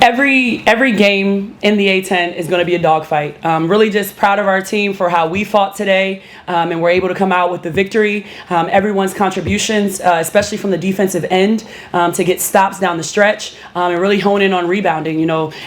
Every game in the A10 is going to be a dogfight. Really just proud of our team for how we fought today, and we're able to come out with the victory. Everyone's contributions, especially from the defensive end, to get stops down the stretch, and really hone in on rebounding.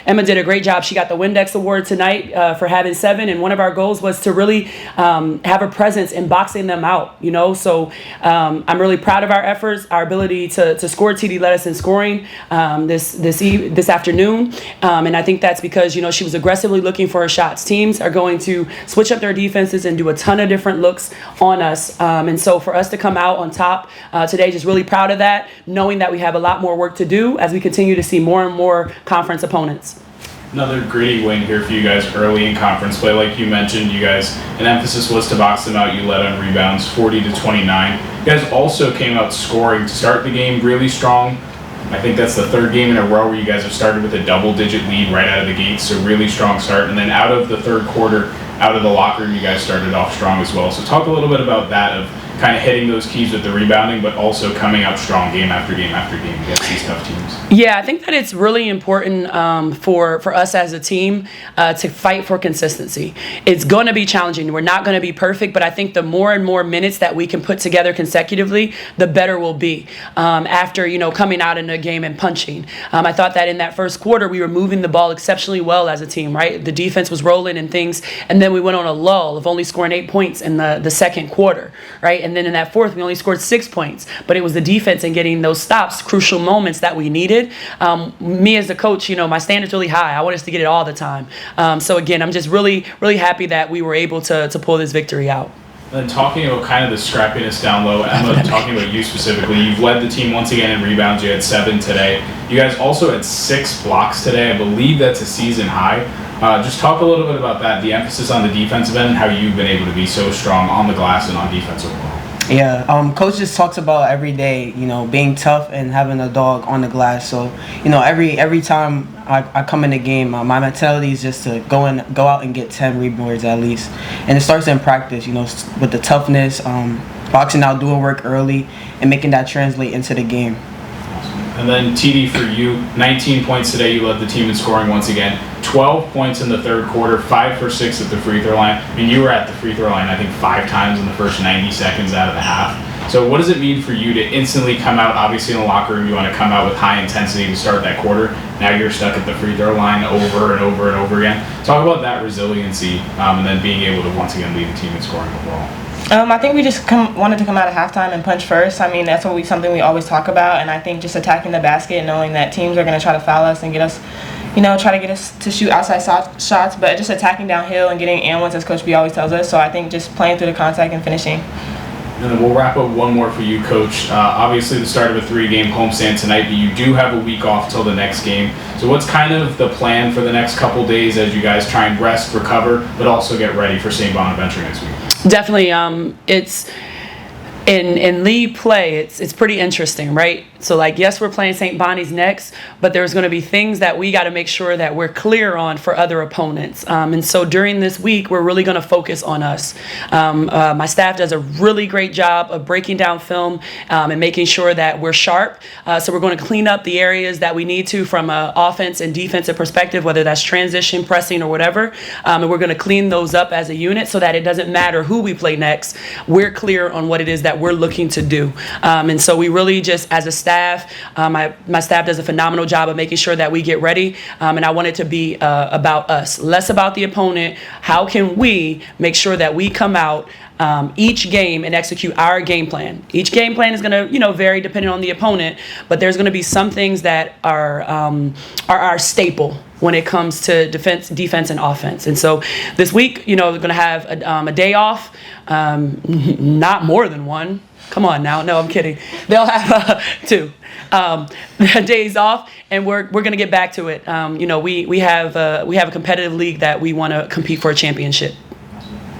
Emma did a great job. She got the Windex Award tonight for having 7, and one of our goals was to really have a presence in boxing them out. So I'm really proud of our efforts, our ability to score. TD led us in scoring this afternoon. And I think that's because, she was aggressively looking for her shots. Teams are going to switch up their defenses and do a ton of different looks on us. And so for us to come out on top today, just really proud of that, knowing that we have a lot more work to do as we continue to see more and more conference opponents. Another gritty win here for you guys early in conference play. Like you mentioned, you guys, an emphasis was to box them out. You led on rebounds 40-29. You guys also came out scoring to start the game really strong. I think that's the third game in a row where you guys have started with a double-digit lead right out of the gate, so really strong start. And then out of the third quarter, out of the locker room, you guys started off strong as well. So talk a little bit about that, of kind of hitting those keys with the rebounding, but also coming out strong game after game after game against these tough teams. Yeah, I think that it's really important for us as a team to fight for consistency. It's going to be challenging. We're not going to be perfect, but I think the more and more minutes that we can put together consecutively, the better we'll be after, coming out in a game and punching. I thought that in that first quarter, we were moving the ball exceptionally well as a team, right? The defense was rolling and things, and then we went on a lull of only scoring 8 points in the second quarter, right? And then in that fourth, we only scored 6 points. But it was the defense and getting those stops, crucial moments that we needed. Me as a coach, my standard's really high. I want us to get it all the time. So again, I'm just really, really happy that we were able to pull this victory out. And talking about kind of the scrappiness down low, Emma, talking about you specifically, you've led the team once again in rebounds. You had 7 today. You guys also had 6 blocks today. I believe that's a season high. Just talk a little bit about that, the emphasis on the defensive end, and how you've been able to be so strong on the glass and on defense overall. Yeah, coach just talks about every day, being tough and having a dog on the glass. So, every time I come in the game, my mentality is just to go out and get 10 rebounds at least. And it starts in practice, with the toughness, boxing out, doing work early, and making that translate into the game. And then TD, for you, 19 points today. You led the team in scoring once again. 12 points in the third quarter, 5 for 6 at the free throw line. I mean, you were at the free throw line, I think, 5 times in the first 90 seconds out of the half. So what does it mean for you to instantly come out? Obviously, in the locker room, you want to come out with high intensity to start that quarter. Now you're stuck at the free throw line over and over and over again. Talk about that resiliency, and then being able to once again lead the team in scoring overall. I think we just wanted to come out at halftime and punch first. I mean, that's something we always talk about, and I think just attacking the basket, knowing that teams are going to try to foul us and get us, try to get us to shoot outside shots, but just attacking downhill and getting and ones, as Coach B always tells us. So I think just playing through the contact and finishing. And then we'll wrap up one more for you, Coach. Obviously, the start of a 3-game homestand tonight, but you do have a week off till the next game. So what's kind of the plan for the next couple days as you guys try and rest, recover, but also get ready for St. Bonaventure next week? Definitely. It's in league play, it's pretty interesting, right? So, yes, we're playing St. Bonnie's next, but there's going to be things that we got to make sure that we're clear on for other opponents. And so during this week, we're really going to focus on us. My staff does a really great job of breaking down film and making sure that we're sharp. So we're going to clean up the areas that we need to from an offense and defensive perspective, whether that's transition, pressing, or whatever. And we're going to clean those up as a unit so that it doesn't matter who we play next. We're clear on what it is that we're looking to do. And so we really just, as a staff, my staff does a phenomenal job of making sure that we get ready. And I want it to be about us, less about the opponent. How can we make sure that we come out each game and execute our game plan? Each game plan is going to, vary depending on the opponent, but there's going to be some things that are our staple when it comes to defense and offense. And so this week, we're going to have a day off, not more than one. Come on now. No, I'm kidding. They'll have 2 days off, and we're going to get back to it. We have a competitive league that we want to compete for a championship.